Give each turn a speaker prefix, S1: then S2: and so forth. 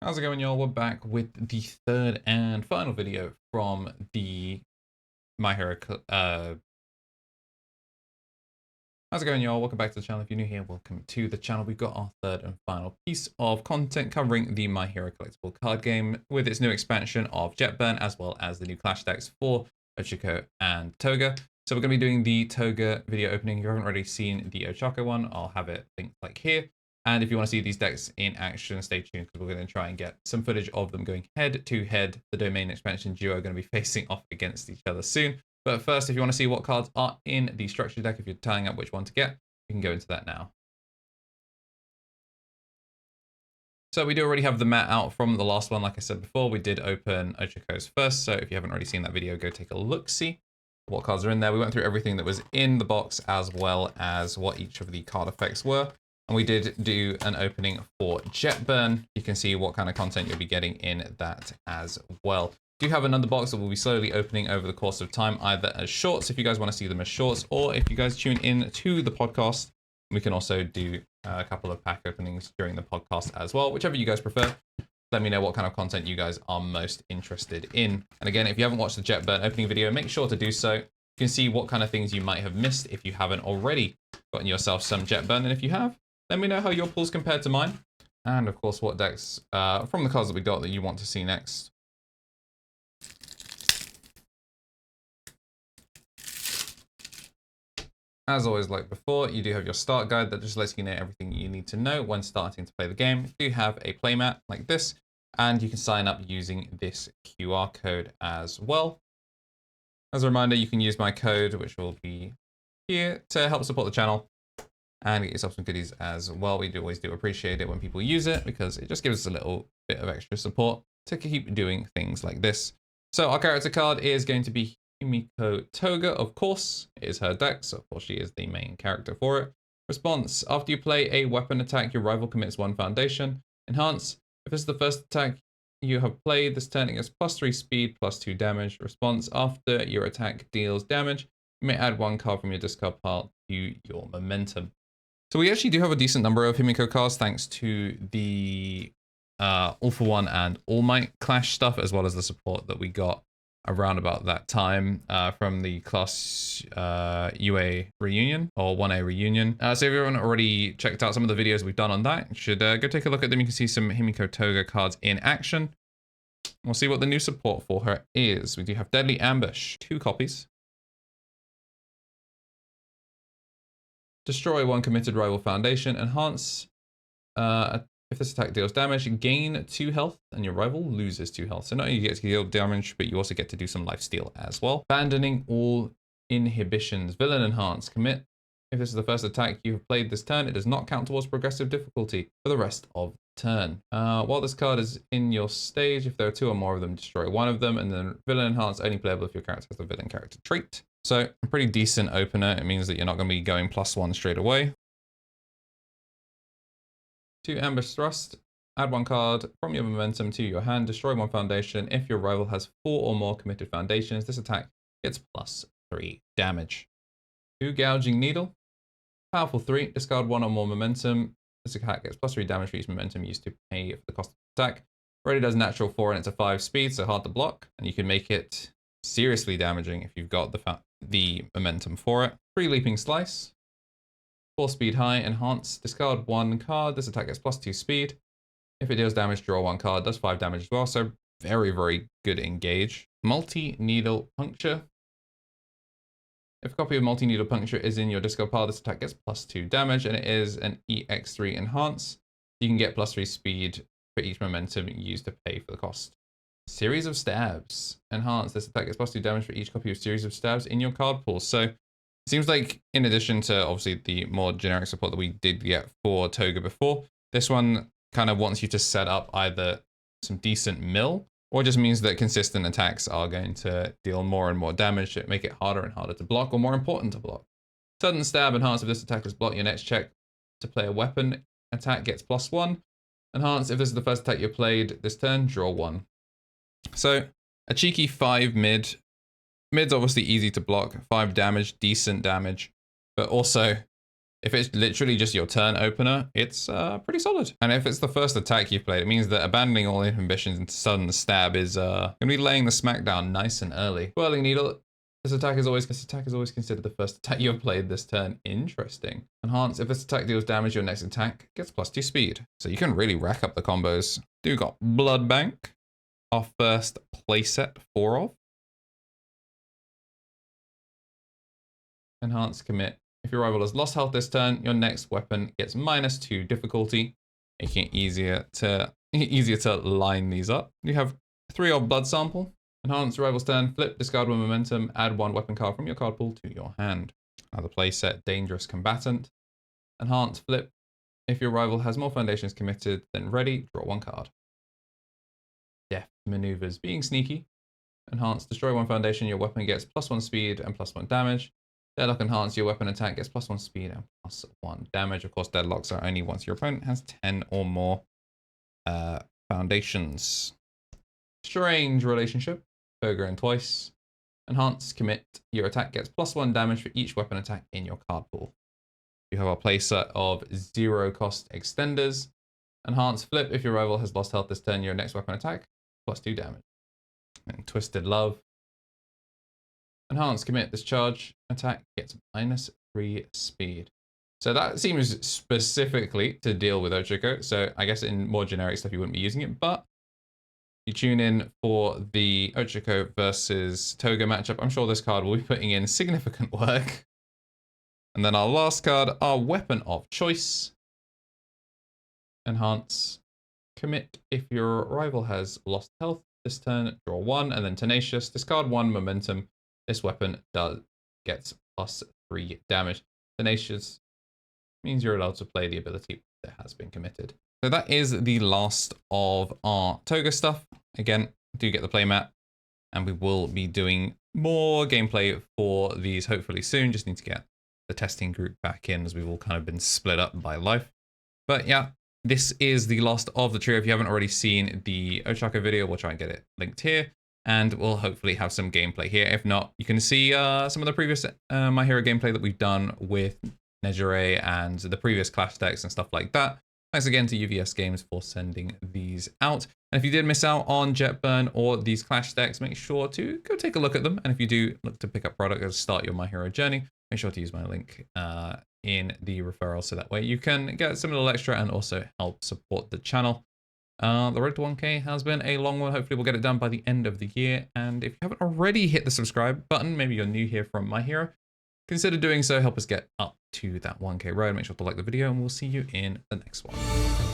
S1: How's it going, y'all? We're back with the third and final video from the My Hero. How's it going, y'all? Welcome back to the channel. If you're new here, welcome to the channel. We've got our third and final piece of content covering the My Hero collectible card game with its new expansion of Jetburn, as well as the new clash decks for Ochaco and Toga. So we're going to be doing the Toga video opening. If you haven't already seen the Ochaco one, I'll have it linked like here. And if you want to see these decks in action, stay tuned because we're going to try and get some footage of them going head to head. The domain expansion duo are going to be facing off against each other soon. But first, if you want to see what cards are in the structure deck, if you're tying up which one to get, you can go into that now. So we do already have the mat out from the last one. Like I said before, we did open Ochaco's first. So if you haven't already seen that video, go take a look-see what cards are in there. We went through everything that was in the box as well as what each of the card effects were. And we did do an opening for Jetburn. You can see what kind of content you'll be getting in that as well. We do have another box that we'll be slowly opening over the course of time, either as shorts, if you guys want to see them as shorts, or if you guys tune in to the podcast, we can also do a couple of pack openings during the podcast as well, whichever you guys prefer. Let me know what kind of content you guys are most interested in. And again, if you haven't watched the Jetburn opening video, make sure to do so. You can see what kind of things you might have missed if you haven't already gotten yourself some Jetburn. And if you have, let me know how your pulls compared to mine. And of course, what decks from the cards that we got that you want to see next. As always, like before, you do have your start guide that just lets you know everything you need to know when starting to play the game. You do have a playmat like this, and you can sign up using this QR code as well. As a reminder, you can use my code, which will be here, to help support the channel and get yourself some goodies as well. We do always do appreciate it when people use it because it just gives us a little bit of extra support to keep doing things like this. So our character card is going to be Himiko Toga, of course. It is her deck, so of course she is the main character for it. Response: after you play a weapon attack, your rival commits 1 foundation. Enhance: if this is the first attack you have played this turn, it gets +3 speed, +2 damage. Response: after your attack deals damage, you may add 1 card from your discard pile to your momentum. So we actually do have a decent number of Himiko cards thanks to the All for One and All Might Clash stuff, as well as the support that we got around about that time from the Class UA reunion or 1A reunion. So if everyone already checked out some of the videos we've done on that, you should go take a look at them. You can see some Himiko Toga cards in action. We'll see what the new support for her is. We do have Deadly Ambush, 2 copies. Destroy 1 committed rival foundation. Enhance: if this attack deals damage, gain 2 health and your rival loses 2 health. So not only do you get to deal damage, but you also get to do some lifesteal as well. Abandoning all inhibitions. Villain Enhance: commit. If this is the first attack you have played this turn, it does not count towards progressive difficulty for the rest of the turn. While this card is in your stage, if there are 2 or more of them, destroy 1 of them. And then Villain Enhance only playable if your character has the villain character trait. So a pretty decent opener. It means that you're not going to be going +1 straight away. 2 Ambush Thrust. Add 1 card from your momentum to your hand. Destroy 1 foundation. If your rival has 4 or more committed foundations, this attack gets +3 damage. 2 Gouging Needle. Powerful 3. Discard 1 or more momentum. This attack gets +3 damage for each momentum used to pay for the cost of the attack. Already does natural 4 and it's a 5 speed, so hard to block. And you can make it seriously damaging if you've got the momentum for it. 3 Leaping Slice. 4 speed high. Enhance: discard 1 card. This attack gets +2 speed. If it deals damage, draw 1 card. Does 5 damage as well. So very, very good engage. Multi-Needle Puncture. If a copy of Multi-Needle Puncture is in your discard pile, this attack gets +2 damage, and it is an EX3 Enhance. You can get +3 speed for each momentum used to pay for the cost. Series of Stabs. Enhance: this attack gets +2 damage for each copy of Series of Stabs in your card pool. So it seems like in addition to obviously the more generic support that we did get for Toga before, this one kind of wants you to set up either some decent mill, or just means that consistent attacks are going to deal more and more damage to make it harder and harder to block, or more important to block. Sudden Stab. Enhance: if this attack is blocked, your next check to play a weapon attack gets +1. Enhance: if this is the first attack you played this turn, draw 1. So a cheeky 5 mid. Mid's obviously easy to block. 5 damage, decent damage, but also If it's literally just your turn opener, it's pretty solid. And if it's the first attack you've played, it means that abandoning all inhibitions into sudden stab is going to be laying the smackdown nice and early. Whirling Needle. This attack is always considered the first attack you have played this turn. Interesting. Enhance. If this attack deals damage, your next attack gets +2 speed. So you can really rack up the combos. Do got Blood Bank, our first playset 4 of. Enhance Commit. If your rival has lost health this turn, your next weapon gets -2 difficulty, making it easier to line these up. You have 3 of Blood Sample. Enhance rival's turn, flip, discard 1 momentum, add 1 weapon card from your card pool to your hand. Now the playset Dangerous Combatant. Enhance, flip. If your rival has more foundations committed than ready, draw 1 card. Deft Maneuvers, being sneaky. Enhance, destroy 1 foundation, your weapon gets +1 speed and +1 damage. Deadlock Enhance, your weapon attack gets +1 speed and +1 damage. Of course, deadlocks are only once your opponent has 10 or more foundations. Strange Relationship. Toga and twice. Enhance, commit. Your attack gets +1 damage for each weapon attack in your card pool. You have a playset of 0 cost extenders. Enhance, flip. If your rival has lost health this turn, your next weapon attack +2 damage. And Twisted Love. Enhance, commit. Discharge attack gets -3 speed. So that seems specifically to deal with Ochaco. So I guess in more generic stuff you wouldn't be using it, but you tune in for the Ochaco versus Toga matchup. I'm sure this card will be putting in significant work. And then our last card, our weapon of choice. Enhance, commit. If your rival has lost health this turn, draw 1, and then Tenacious, discard 1 momentum. This weapon gets +3 damage. Tenacious means you're allowed to play the ability that has been committed. So that is the last of our Toga stuff. Again, do get the playmat, and we will be doing more gameplay for these hopefully soon. Just need to get the testing group back in, as we've all kind of been split up by life. But yeah, this is the last of the trio. If you haven't already seen the Ochaco video, we'll try and get it linked here, and we'll hopefully have some gameplay here. If not, you can see some of the previous My Hero gameplay that we've done with Nejire and the previous Clash decks and stuff like that. Thanks again to UVS Games for sending these out. And if you did miss out on Jetburn or these Clash decks, make sure to go take a look at them. And if you do look to pick up product and start your My Hero journey, make sure to use my link in the referral, so that way you can get some little extra and also help support the channel. The road to 1K has been a long one. Hopefully we'll get it done by the end of the year. And if you haven't already hit the subscribe button, maybe you're new here from My Hero, consider doing so. Help us get up to that 1K road. Make sure to like the video, and we'll see you in the next one.